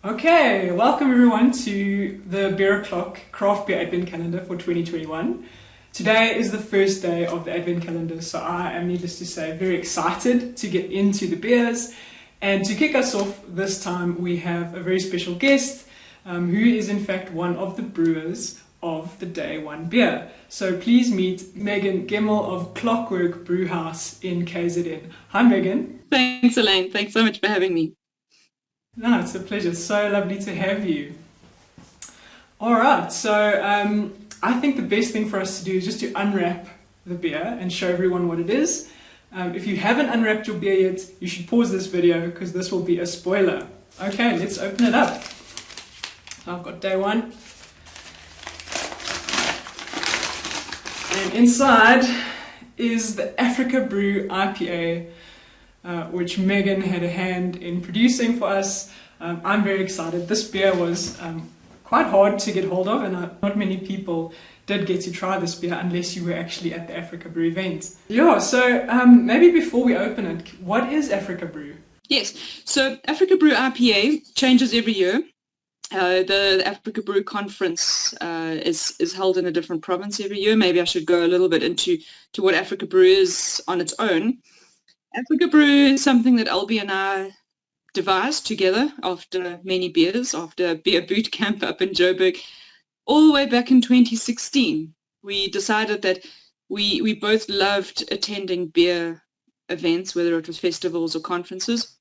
Okay, welcome everyone to the Beer O'Clock Craft Beer Advent Calendar for 2021. Today is the first day of the Advent Calendar, so I am, needless to say, very excited to get into the beers. And to kick us off this time, we have a very special guest who is in fact one of the brewers of the Day One beer. So please meet Megan Gemmell of Clockwork Brewhouse in KZN. Hi Megan. Thanks, Elaine. Thanks so much for having me. No, it's a pleasure. So lovely to have you. All right, so I think the best thing for us to do is just to unwrap the beer and show everyone what it is. If you haven't unwrapped your beer yet, you should pause this video because this will be a spoiler. Okay, let's open it up. I've got Day One. And inside is the Africa Brew IPA, which Megan had a hand in producing for us. I'm very excited. This beer was quite hard to get hold of, and not many people did get to try this beer unless you were actually at the Africa Brew event. Yeah, so maybe before we open it, what is Africa Brew? Yes, so Africa Brew IPA changes every year. The Africa Brew conference is held in a different province every year. Maybe I should go a little bit into what Africa Brew is on its own. Africa Brew is something that Albie and I devised together after many beers, after a beer boot camp up in Joburg, all the way back in 2016. We decided that we both loved attending beer events, whether it was festivals or conferences,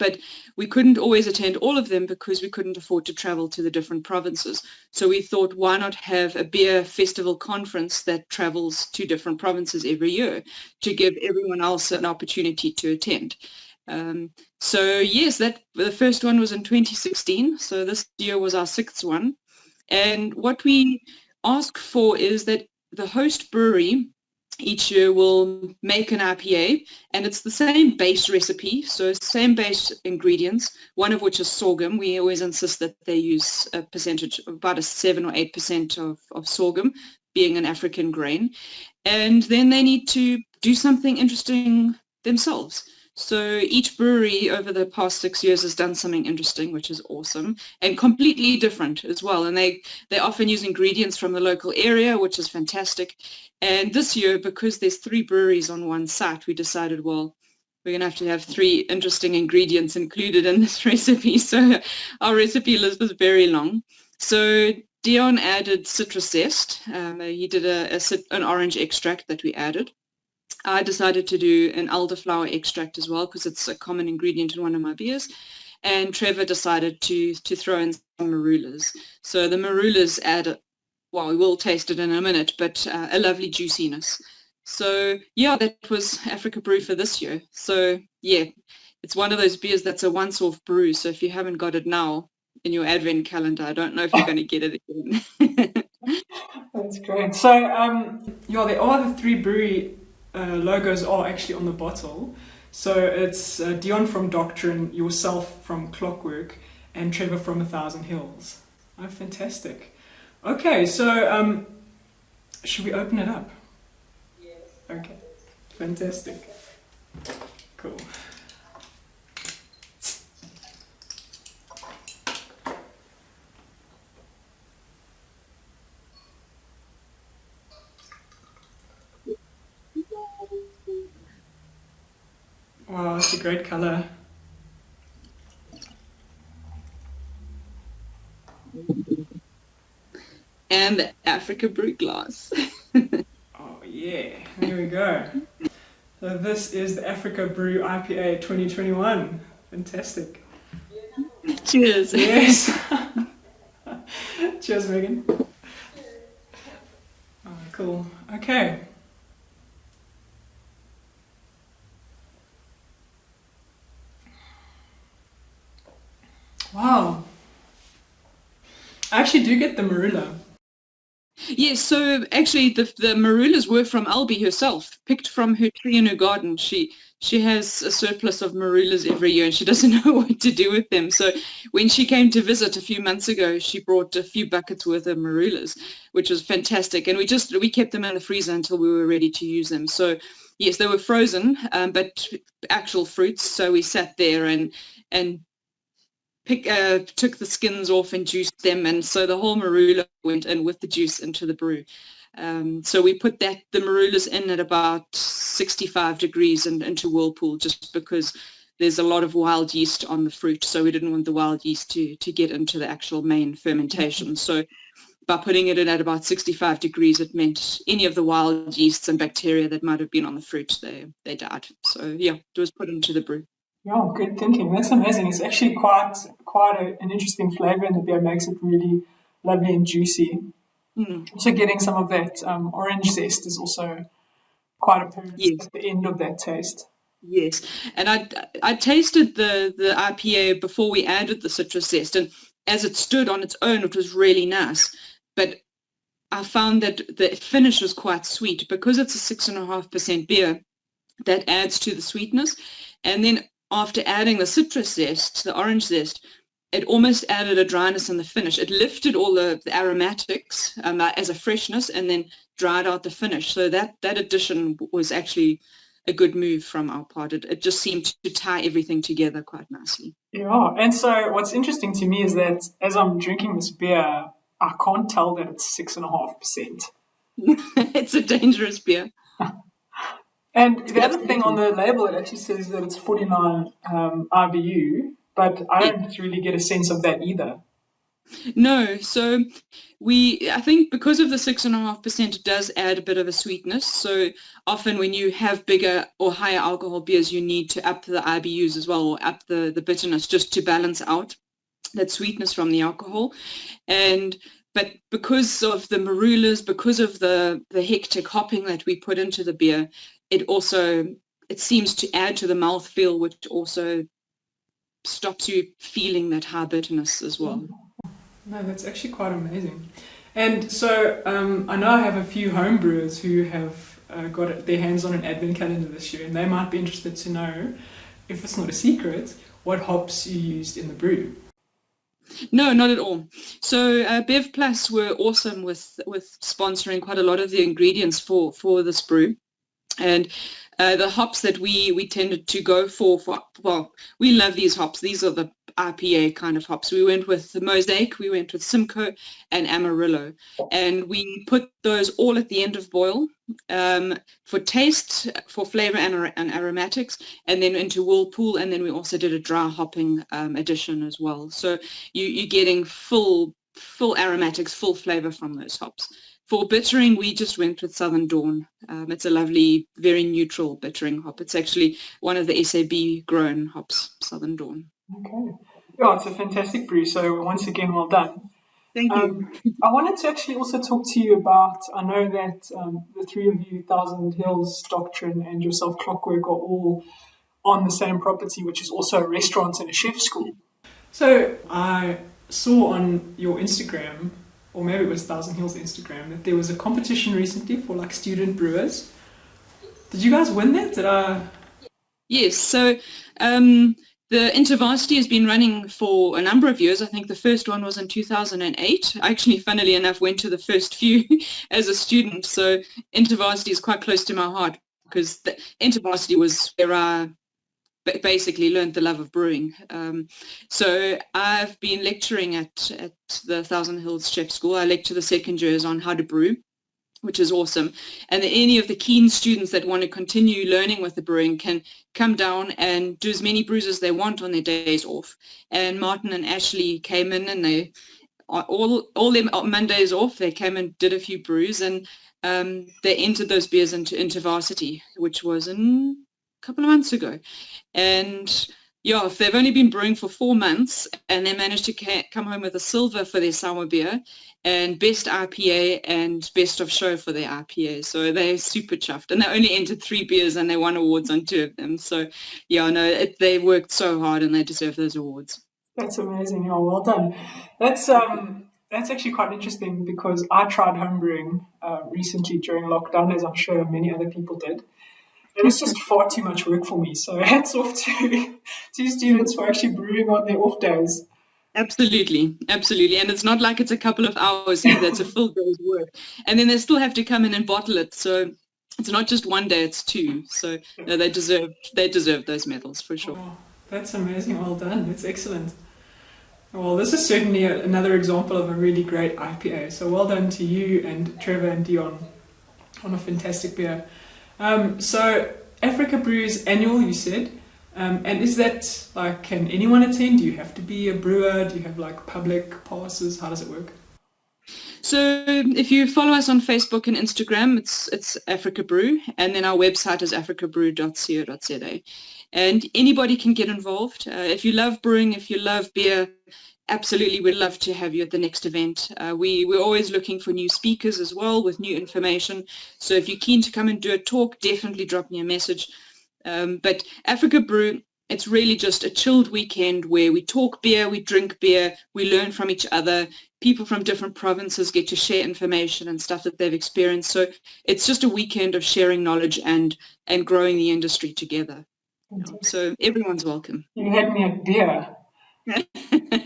but we couldn't always attend all of them because we couldn't afford to travel to the different provinces. So we thought, why not have a beer festival conference that travels to different provinces every year to give everyone else an opportunity to attend. So yes, the first one was in 2016. So this year was our sixth one. And what we ask for is that the host brewery each year will make an IPA, and it's the same base recipe, so same base ingredients, one of which is sorghum. We always insist that they use a percentage, about a 7 or 8% of sorghum, being an African grain. And then they need to do something interesting themselves. So each brewery over the past 6 years has done something interesting, which is awesome, and completely different as well. And they often use ingredients from the local area, which is fantastic. And this year, because there's 3 breweries on one site, we decided, well, we're going to have 3 interesting ingredients included in this recipe. So our recipe list was very long. So Dion added citrus zest. He did an orange extract that we added. I decided to do an elderflower extract as well because it's a common ingredient in one of my beers. And Trevor decided to throw in some marulas. So the marulas add, well, we will taste it in a minute, but a lovely juiciness. So yeah, that was Africa Brew for this year. So yeah, it's one of those beers that's a once-off brew. So if you haven't got it now in your Advent calendar, I don't know if you're going to get it again. That's great. So yeah, there are the 3 brewery logos are actually on the bottle. So it's Dion from Doctrine, yourself from Clockwork, and Trevor from 1,000 Hills. Oh, fantastic. Okay, so should we open it up? Yes. Okay, fantastic. Cool. Wow, it's a great color. And the Africa Brew glass. Oh yeah, there we go. So this is the Africa Brew IPA 2021. Fantastic. Cheers. Yes. Cheers, Megan. Oh, cool. Okay. Wow. I actually do get the marula. Yes, so actually the marulas were from Albie herself, picked from her tree in her garden. She has a surplus of marulas every year and she doesn't know what to do with them. So when she came to visit a few months ago, she brought a few buckets worth of marulas, which was fantastic. And we kept them in the freezer until we were ready to use them. So yes, they were frozen, but actual fruits. So we sat there and took the skins off and juiced them, and so the whole marula went in with the juice into the brew. So we put the marulas in at about 65 degrees and into whirlpool, just because there's a lot of wild yeast on the fruit, so we didn't want the wild yeast to get into the actual main fermentation. So by putting it in at about 65 degrees, it meant any of the wild yeasts and bacteria that might have been on the fruit, they died. So yeah, it was put into the brew. Yeah, good thinking. That's amazing. It's actually quite an interesting flavour in the beer. Makes it really lovely and juicy. Also getting some of that orange zest is also quite apparent at the end of that taste. Yes, and I tasted the IPA before we added the citrus zest, and as it stood on its own, it was really nice. But I found that the finish was quite sweet because it's a 6.5% beer. That adds to the sweetness, and then after adding the citrus zest, the orange zest, it almost added a dryness in the finish. It lifted all the aromatics as a freshness, and then dried out the finish. So that addition was actually a good move from our part. It just seemed to tie everything together quite nicely. Yeah, and so what's interesting to me is that as I'm drinking this beer, I can't tell that it's 6.5%. It's a dangerous beer. And the other thing on the label, it actually says that it's 49 IBU, but I don't really get a sense of that either. No, so I think because of the 6.5%, it does add a bit of a sweetness. So often when you have bigger or higher alcohol beers, you need to up the IBUs as well, or up the bitterness, just to balance out that sweetness from the alcohol. But because of the marulas, because of the hectic hopping that we put into the beer, it seems to add to the mouthfeel, which also stops you feeling that high bitterness as well. No, that's actually quite amazing. And so I know I have a few home brewers who have got their hands on an advent calendar this year, and they might be interested to know, if it's not a secret, what hops you used in the brew. No, not at all. So Bev Plus were awesome with sponsoring quite a lot of the ingredients for this brew. And the hops that we tended to go for, well, we love these hops. These are the IPA kind of hops. We went with the Mosaic, we went with Simcoe and Amarillo. And we put those all at the end of boil for taste, for flavor and aromatics, and then into whirlpool. And then we also did a dry hopping addition as well. So you're getting full aromatics, full flavor from those hops. For bittering, we just went with Southern Dawn. It's a lovely, very neutral bittering hop. It's actually one of the SAB grown hops, Southern Dawn. Okay. Yeah, it's a fantastic brew. So once again, well done. Thank you. I wanted to actually also talk to you about, I know that the three of you, Thousand Hills, Doctrine, and yourself, Clockwork, are all on the same property, which is also a restaurant and a chef school. So I saw on your Instagram, or maybe it was Thousand Hills Instagram, that there was a competition recently for like student brewers. Did you guys win that? Yes, so the InterVarsity has been running for a number of years. I think the first one was in 2008. I actually, funnily enough, went to the first few as a student. So InterVarsity is quite close to my heart, because the InterVarsity was where I basically learned the love of brewing. So I've been lecturing at the Thousand Hills Chef School. I lecture the second years on how to brew, which is awesome. And any of the keen students that want to continue learning with the brewing can come down and do as many brews as they want on their days off. And Martin and Ashley came in, and they all their Mondays off, they came and did a few brews, and they entered those beers into InterVarsity, which was in a couple of months ago. And yeah, they've only been brewing for 4 months, and they managed to come home with a silver for their sour beer and best IPA and best of show for their IPA. So they're super chuffed, and they only entered 3 beers and they won awards on 2 of them. So yeah, no, they worked so hard and they deserve those awards. That's amazing. Oh, well done. That's actually quite interesting, because I tried homebrewing recently during lockdown, as I'm sure many other people did. It was just far too much work for me. So hats off to students for actually brewing on their off days. Absolutely. And it's not like it's a couple of hours either. It's a full day's work. And then they still have to come in and bottle it. So it's not just 1 day, it's 2. So no, they deserve those medals for sure. Oh, that's amazing. Well done. That's excellent. Well, this is certainly another example of a really great IPA. So well done to you and Trevor and Dion on a fantastic beer. So Africa Brew's annual, you said. And is that like, can anyone attend? Do you have to be a brewer? Do you have like public passes? How does it work? So if you follow us on Facebook and Instagram, it's Africa Brew, and then our website is africabrew.co.za. And anybody can get involved. If you love brewing, if you love beer, absolutely, we'd love to have you at the next event. We're always looking for new speakers as well with new information. So if you're keen to come and do a talk, definitely drop me a message. But Africa Brew, it's really just a chilled weekend where we talk beer, we drink beer, we learn from each other. People from different provinces get to share information and stuff that they've experienced. So it's just a weekend of sharing knowledge and growing the industry together. So everyone's welcome. You had me at beer.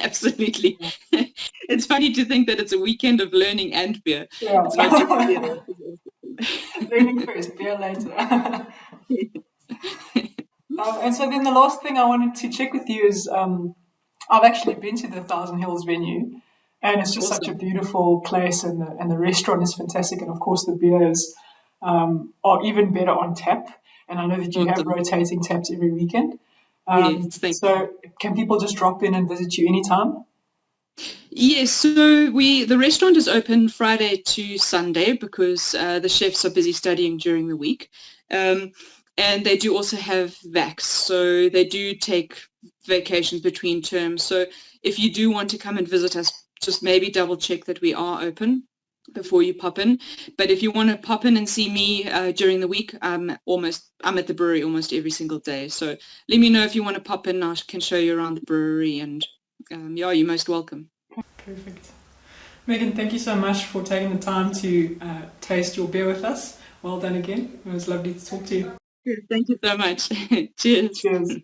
Absolutely. It's funny to think that it's a weekend of learning and beer. Yeah. It's not just beer. Learning first, beer later. And so then the last thing I wanted to check with you is I've actually been to the Thousand Hills venue, and it's just such a beautiful place, and the restaurant is fantastic, and of course the beers are even better on tap. And I know that you have rotating taps every weekend. So can people just drop in and visit you anytime? Yes, so the restaurant is open Friday to Sunday because the chefs are busy studying during the week. And they do also have vacs, so they do take vacations between terms. So if you do want to come and visit us, just maybe double check that we are open before you pop in. But if you want to pop in and see me during the week, I'm at the brewery almost every single day. So let me know if you want to pop in. I can show you around the brewery, and you're most welcome. Perfect. Megan, thank you so much for taking the time to taste your beer with us. Well done again. It was lovely to talk to you. Thank you so much. Cheers. Cheers.